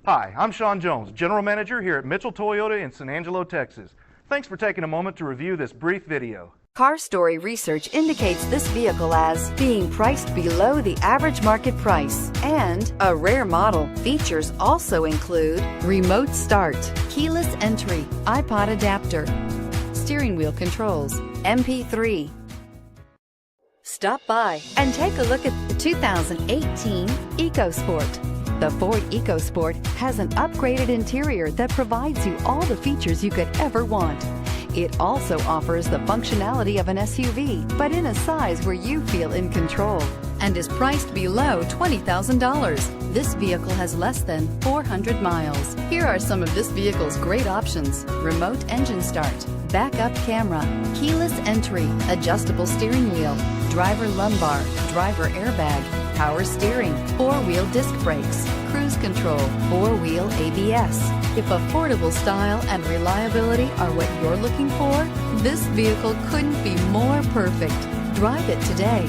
Hi, I'm Sean Jones, General Manager here at Mitchell Toyota in San Angelo, Texas. Thanks for taking a moment to review this brief video. Car Story research indicates this vehicle as being priced below the average market price and a rare model. Features also include remote start, keyless entry, iPod adapter, steering wheel controls, MP3. Stop by and take a look at the 2018 EcoSport. The Ford EcoSport has an upgraded interior that provides you all the features you could ever want. It also offers the functionality of an SUV, but in a size where you feel in control, and is priced below $20,000. This vehicle has less than 400 miles. Here are some of this vehicle's great options: remote engine start, backup camera, keyless entry, adjustable steering wheel, driver lumbar, driver airbag, power steering, four-wheel disc brakes, cruise control, four-wheel ABS. If affordable style and reliability are what you're looking for, this vehicle couldn't be more perfect. Drive it today.